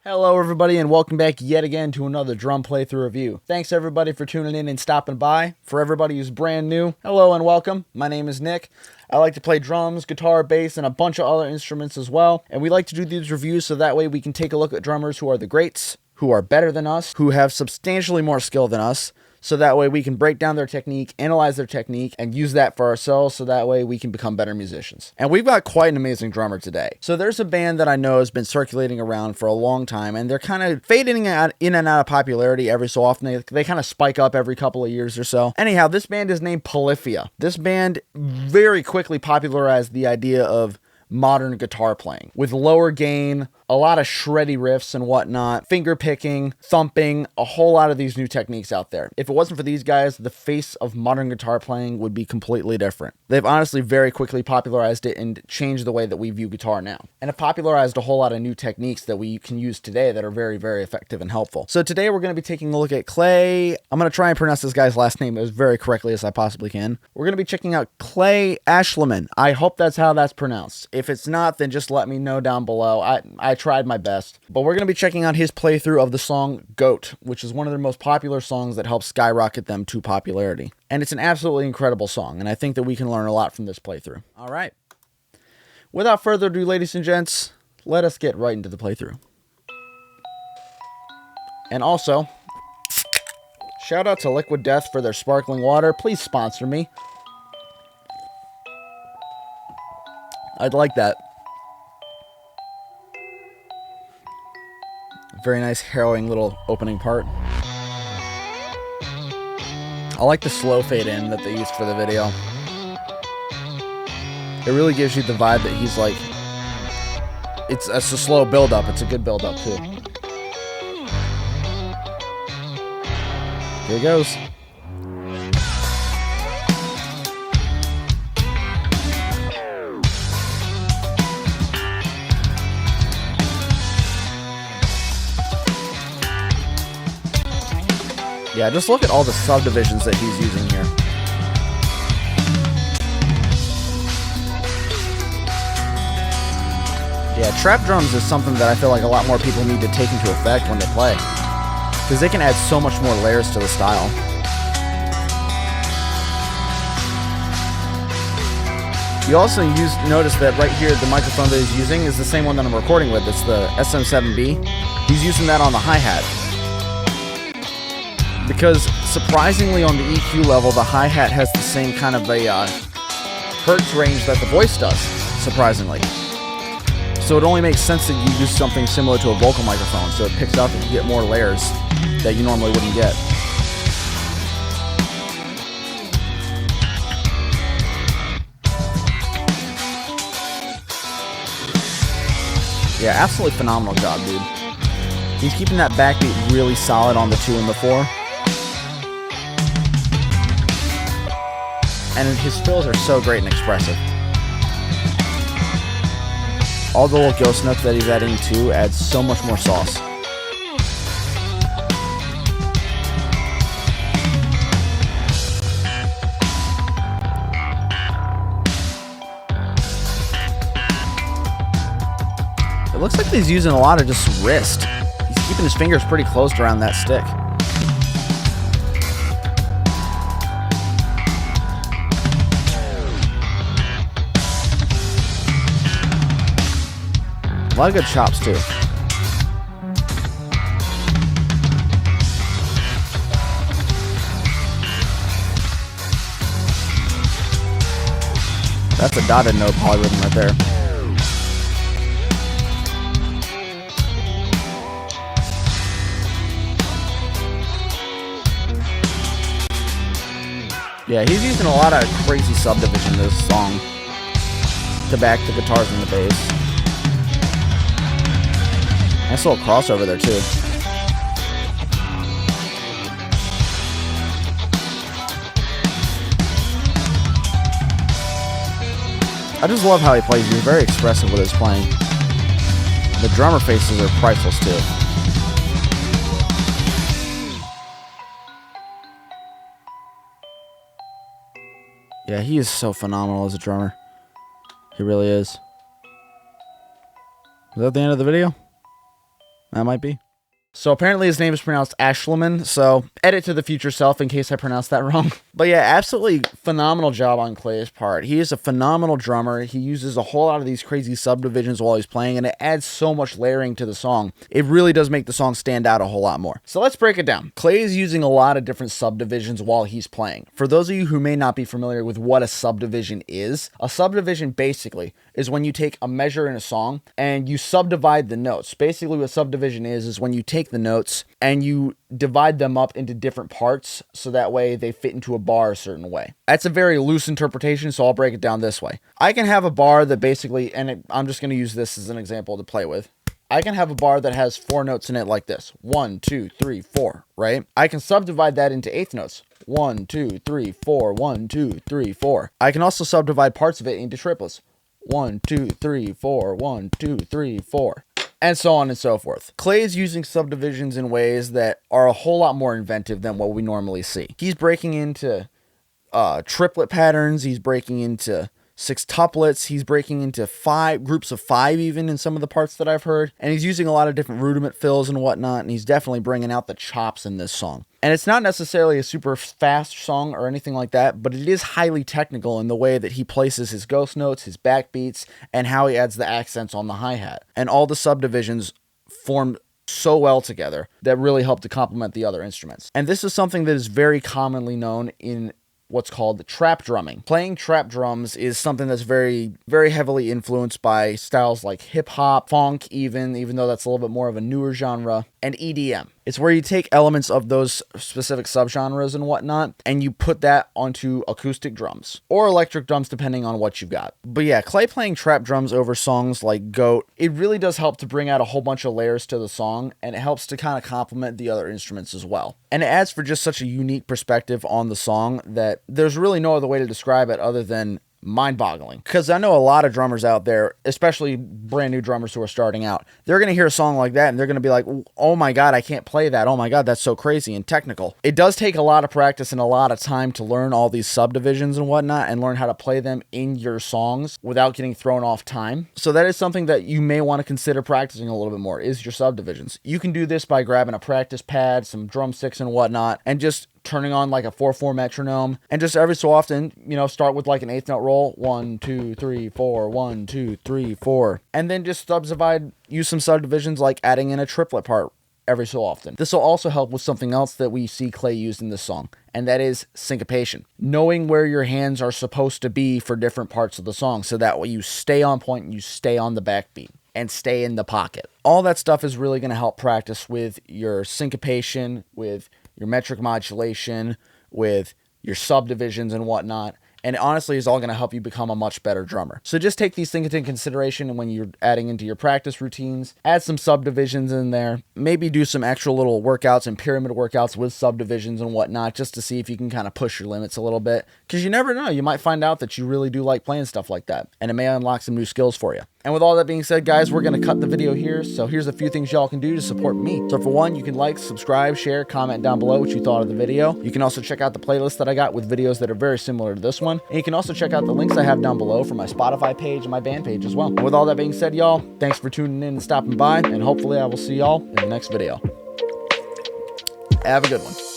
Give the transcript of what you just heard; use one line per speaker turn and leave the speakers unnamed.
Hello everybody and welcome back yet again to another drum playthrough review. Thanks everybody for tuning in and stopping by. For everybody who's brand new, hello and welcome. My name is Nick. I like to play drums, guitar, bass, and a bunch of other instruments as well. And we like to do these reviews so that way we can take a look at drummers who are the greats, who are better than us, who have substantially more skill than us. So that way we can break down their technique, analyze their technique, and use that for ourselves so that way we can become better musicians. And we've got quite an amazing drummer today. So there's a band that I know has been circulating around for a long time, and they're kind of fading in and out of popularity every so often. They kind of spike up every couple of years or so. Anyhow, this band is named Polyphia. This band very quickly popularized the idea of modern guitar playing with lower gain, a lot of shreddy riffs and whatnot, finger picking, thumping, a whole lot of these new techniques out there. If it wasn't for these guys, the face of modern guitar playing would be completely different. They've honestly very quickly popularized it and changed the way that we view guitar now, and have popularized a whole lot of new techniques that we can use today that are very, very effective and helpful. So today we're going to be taking a look at Clay. I'm going to try and pronounce this guy's last name as very correctly as I possibly can. We're going to be checking out Clay Aeshliman. I hope that's how that's pronounced. If it's not, then just let me know down below. I tried my best. But we're going to be checking out his playthrough of the song Goat, which is one of their most popular songs that helped skyrocket them to popularity. And it's an absolutely incredible song, and I think that we can learn a lot from this playthrough. All right. Without further ado, ladies and gents, let us get right into the playthrough. And also, shout out to Liquid Death for their sparkling water. Please sponsor me. I'd like that. Very nice, harrowing little opening part. I like the slow fade in that they used for the video. It really gives you the vibe that he's like... It's a slow build-up. It's a good build-up, too. Here he goes. Yeah, just look at all the subdivisions that he's using here. Yeah, trap drums is something that I feel like a lot more people need to take into effect when they play, because they can add so much more layers to the style. You also notice that right here, the microphone that he's using is the same one that I'm recording with. It's the SM7B. He's using that on the hi-hat. Because surprisingly on the EQ level, the hi-hat has the same kind of a hertz range that the voice does, surprisingly. So it only makes sense that you use something similar to a vocal microphone, so it picks up and you get more layers that you normally wouldn't get. Yeah, absolutely phenomenal job, dude. He's keeping that backbeat really solid on the 2 and the 4. And his fills are so great and expressive. All the little ghost notes that he's adding too adds so much more sauce. It looks like he's using a lot of just wrist. He's keeping his fingers pretty close around that stick. A lot of good chops, too. That's a dotted note polyrhythm right there. Yeah, he's using a lot of crazy subdivision in this song to back the guitars and the bass. Nice little crossover there, too. I just love how he plays. He's very expressive with his playing. The drummer faces are priceless, too. Yeah, he is so phenomenal as a drummer. He really is. Is that the end of the video? That might be. So apparently his name is pronounced Aeshliman, so edit to the future self in case I pronounced that wrong. But yeah, absolutely phenomenal job on Clay's part. He is a phenomenal drummer. He uses a whole lot of these crazy subdivisions while he's playing, and it adds so much layering to the song. It really does make the song stand out a whole lot more. So let's break it down. Clay is using a lot of different subdivisions while he's playing. For those of you who may not be familiar with what a subdivision basically is when you take a measure in a song and you subdivide the notes. Basically what subdivision is when you take the notes and you divide them up into different parts so that way they fit into a bar a certain way. That's a very loose interpretation, so I'll break it down this way. I can have a bar that basically, I'm just going to use this as an example to play with. I can have a bar that has 4 notes in it like this. 1, 2, 3, 4, right? I can subdivide that into eighth notes. 1, 2, 3, 4, 1, 2, 3, 4. I can also subdivide parts of it into triplets. 1, 2, 3, 4, 1, 2, 3, 4. And so on and so forth. Clay is using subdivisions in ways that are a whole lot more inventive than what we normally see. He's breaking into triplet patterns. He's breaking into sextuplets. He's breaking into 5 groups of 5 even in some of the parts that I've heard. And he's using a lot of different rudiment fills and whatnot. And he's definitely bringing out the chops in this song. And it's not necessarily a super fast song or anything like that, but it is highly technical in the way that he places his ghost notes, his backbeats, and how he adds the accents on the hi-hat. And all the subdivisions form so well together that really help to complement the other instruments. And this is something that is very commonly known in what's called trap drumming. Playing trap drums is something that's very, very heavily influenced by styles like hip hop, funk even though that's a little bit more of a newer genre, and EDM. It's where you take elements of those specific subgenres and whatnot, and you put that onto acoustic drums or electric drums, depending on what you've got. But yeah, Clay playing trap drums over songs like Goat, it really does help to bring out a whole bunch of layers to the song, and it helps to kind of complement the other instruments as well. And it adds for just such a unique perspective on the song that there's really no other way to describe it other than mind-boggling. Because I know a lot of drummers out there, especially brand new drummers who are starting out, they're going to hear a song like that and they're going to be like, oh my god, I can't play that. Oh my god, that's so crazy and technical. It does take a lot of practice and a lot of time to learn all these subdivisions and whatnot and learn how to play them in your songs without getting thrown off time. So that is something that you may want to consider practicing a little bit more, is your subdivisions. You can do this by grabbing a practice pad, some drumsticks and whatnot, and just turning on like a 4/4 metronome, and just every so often, start with like an 8th note roll, 1, 2, 3, 4, 1, 2, 3, 4, and then just use some subdivisions like adding in a triplet part every so often. This will also help with something else that we see Clay used in this song, and that is syncopation. Knowing where your hands are supposed to be for different parts of the song, so that way you stay on point and you stay on the backbeat and stay in the pocket. All that stuff is really going to help practice with your syncopation, with your metric modulation, with your subdivisions and whatnot. And it honestly is all going to help you become a much better drummer. So just take these things into consideration when you're adding into your practice routines. Add some subdivisions in there. Maybe do some extra little workouts and pyramid workouts with subdivisions and whatnot, just to see if you can kind of push your limits a little bit. Because you never know. You might find out that you really do like playing stuff like that, and it may unlock some new skills for you. And with all that being said, guys, we're going to cut the video here. So here's a few things y'all can do to support me. So for one, you can like, subscribe, share, comment down below what you thought of the video. You can also check out the playlist that I got with videos that are very similar to this one. And you can also check out the links I have down below for my Spotify page and my band page as well. And with all that being said, y'all, thanks for tuning in and stopping by. And hopefully I will see y'all in the next video. Have a good one.